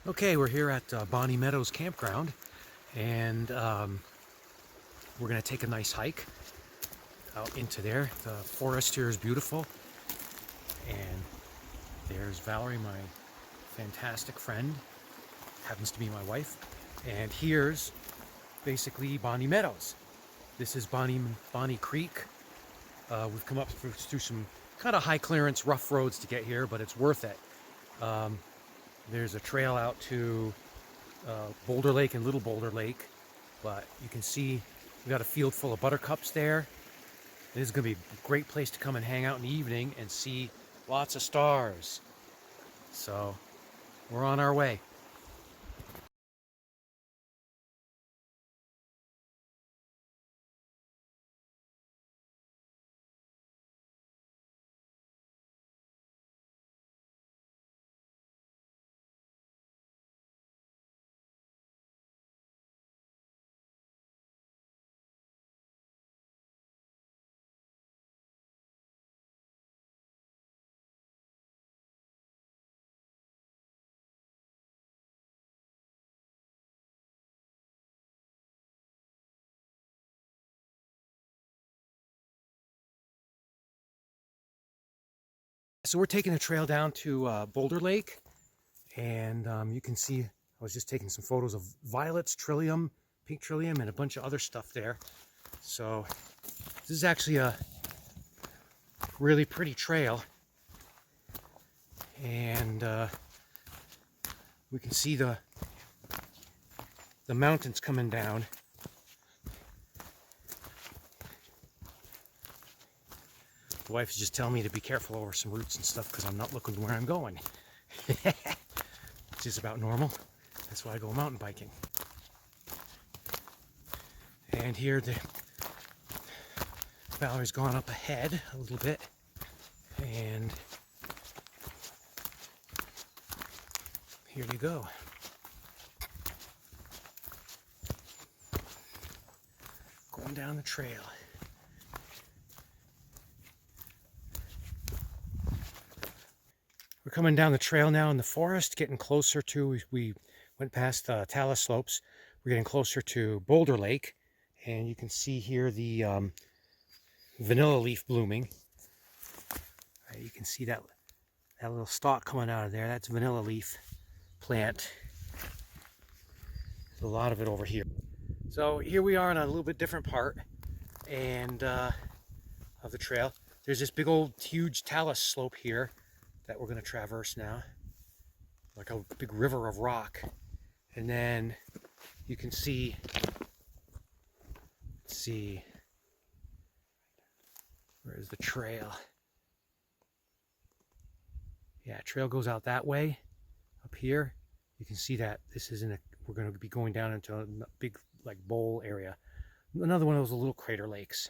Okay, we're here at Bonnie Meadows campground, and we're going to take a nice hike out into there. The forest here is beautiful, and there's Valerie, my fantastic friend, happens to be my wife, and here's basically Bonnie Meadows. This is Bonnie Creek. We've come up through some kind of high clearance, rough roads to get here, but it's worth it. There's a trail out to Boulder Lake and Little Boulder Lake, but you can see we got a field full of buttercups there. This is going to be a great place to come and hang out in the evening and see lots of stars. So we're on our way. So we're taking a trail down to Boulder Lake, and you can see I was just taking some photos of violets, trillium, pink trillium, and a bunch of other stuff there. So this is actually a really pretty trail, and we can see the mountains coming down. The wife is just telling me to be careful over some roots and stuff because I'm not looking where I'm going. Which is about normal. That's why I go mountain biking. And here Valerie's gone up ahead a little bit. And here you go. Going down the trail. We're coming down the trail now in the forest, getting closer to, we went past the talus slopes. We're getting closer to Boulder Lake, and you can see here the vanilla leaf blooming. You can see that little stalk coming out of there. That's vanilla leaf plant. There's a lot of it over here. So here we are on a little bit different part and of the trail. There's this big old huge talus slope here that we're going to traverse now, like a big river of rock. And then you can see, let's see, where's the trail? Yeah, trail goes out that way, up here. You can see that this is we're going to be going down into a big, like, bowl area. Another one of those little crater lakes.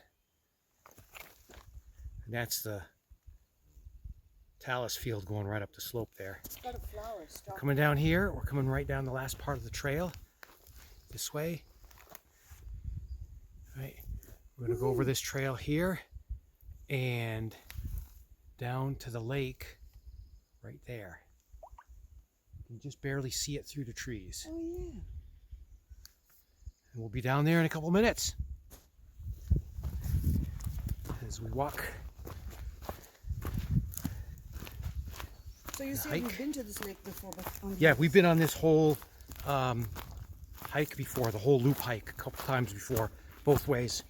And that's the talus field going right up the slope there. We're coming down here. We're coming right down the last part of the trail this way. All right, we're going to go over this trail here and down to the lake right there. You can just barely see it through the trees. Oh yeah. And we'll be down there in a couple minutes as we walk. So you said you've been to this lake before, but yeah, we've been on this whole hike before, the whole loop hike a couple times before, both ways.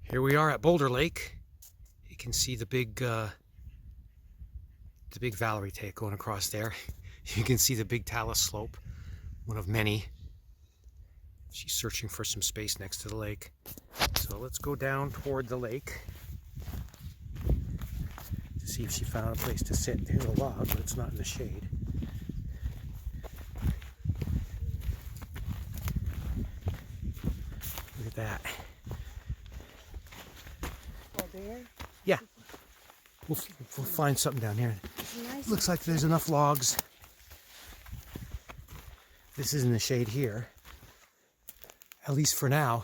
Here we are at Boulder Lake. You can see the big Valerie take going across there. You can see the big talus slope, one of many. She's searching for some space next to the lake. So let's go down toward the lake to see if she found a place to sit. There's a log, but it's not in the shade. Look at that. there? Yeah. we'll find something down here. Nice. Looks like there's enough logs. This is in the shade here, at least for now.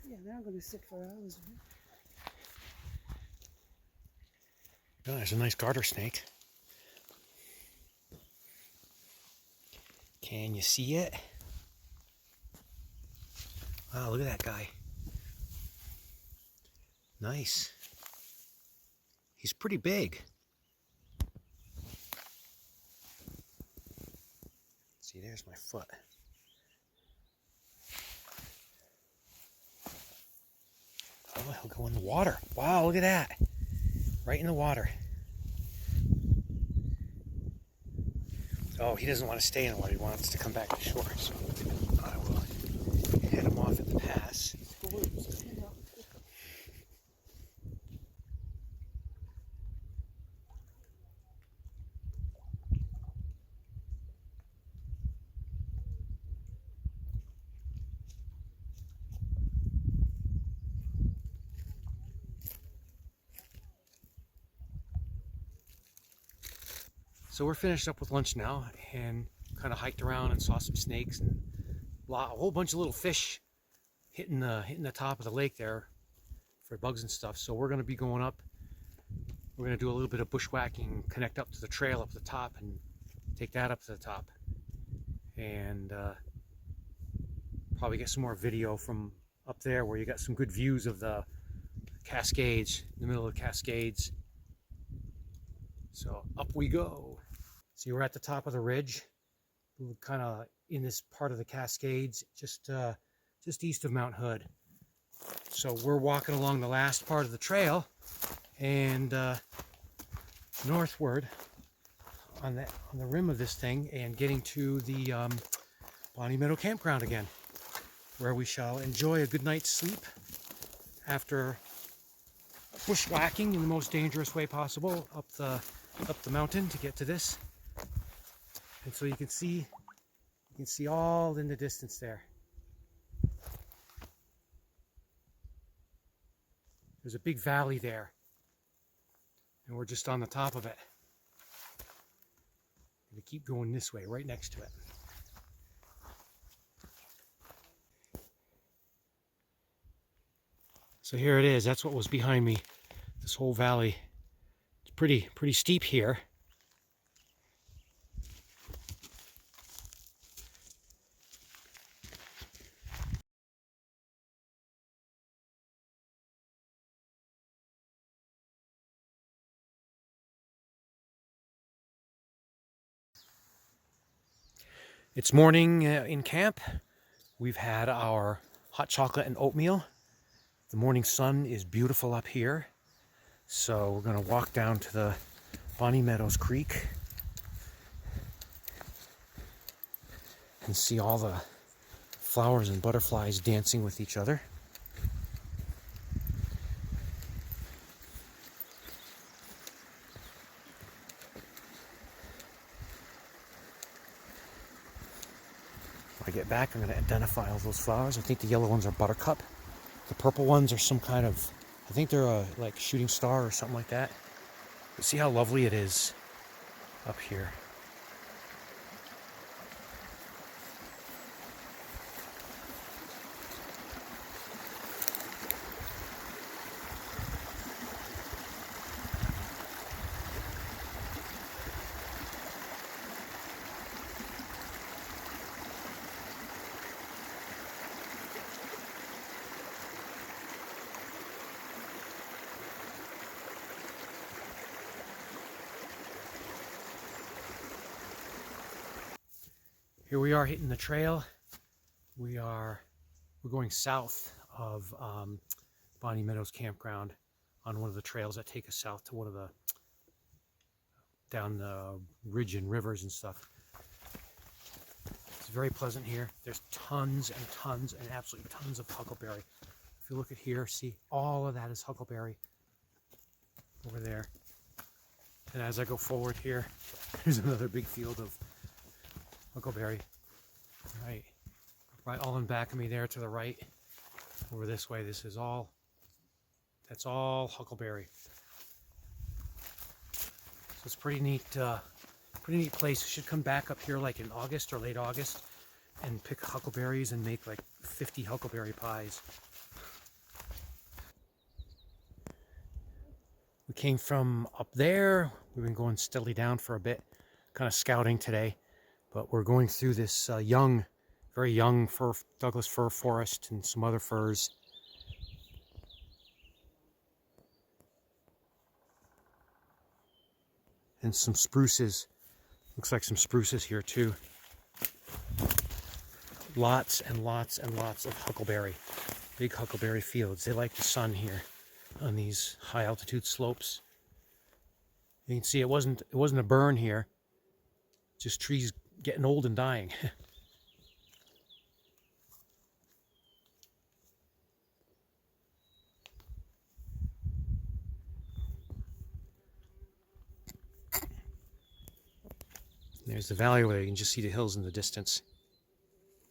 Yeah, they're not going to sit for hours. Right? Oh, there's a nice garter snake. Can you see it? Wow, look at that guy. Nice. He's pretty big. See, there's my foot. Oh, he'll go in the water. Wow, look at that. Right in the water. Oh, he doesn't want to stay in the water. He wants to come back to shore. So I will head him off at the pass. So we're finished up with lunch now and kind of hiked around and saw some snakes and a whole bunch of little fish hitting the top of the lake there for bugs and stuff. So we're going to be going up. We're going to do a little bit of bushwhacking, connect up to the trail up the top and take that up to the top. And probably get some more video from up there where you got some good views of the Cascades, in the middle of the Cascades. So up we go. See, we're at the top of the ridge. We're kind of in this part of the Cascades, just east of Mount Hood. So we're walking along the last part of the trail and northward on the rim of this thing and getting to the Bonnie Meadow campground again, where we shall enjoy a good night's sleep after bushwhacking in the most dangerous way possible up the mountain to get to this. And so you can see all in the distance there. There's a big valley there, and we're just on the top of it. I'm gonna keep going this way, right next to it. So here it is. That's what was behind me. This whole valley. It's pretty steep here. It's morning in camp. We've had our hot chocolate and oatmeal. The morning sun is beautiful up here. So we're going to walk down to the Bonnie Meadows Creek and see all the flowers and butterflies dancing with each other. When I get back, I'm going to identify all those flowers. I think the yellow ones are buttercup. The purple ones are some kind of, I think they're a like shooting star or something like that. But see how lovely it is up here. Here we are hitting the trail. We're going south of Bonnie Meadows campground on one of the trails that take us south to one of the down the ridge and rivers and stuff. It's very pleasant here. There's tons and tons and absolutely tons of huckleberry. If you look at here, see all of that is huckleberry over there. And as I go forward here, there's another big field of huckleberry. Right all in back of me there to the right. Over this way, this is all That's all huckleberry. So it's pretty neat place. You should come back up here like in August or late August and pick huckleberries and make like 50 huckleberry pies. We came from up there. We've been going steadily down for a bit, kind of scouting today, but we're going through this very young Douglas fir forest and some other firs. And some spruces. Looks like some spruces here too. Lots and lots and lots of huckleberry. Big huckleberry fields. They like the sun here on these high altitude slopes. You can see it wasn't a burn here. Just trees getting old and dying. There's the valley where you can just see the hills in the distance.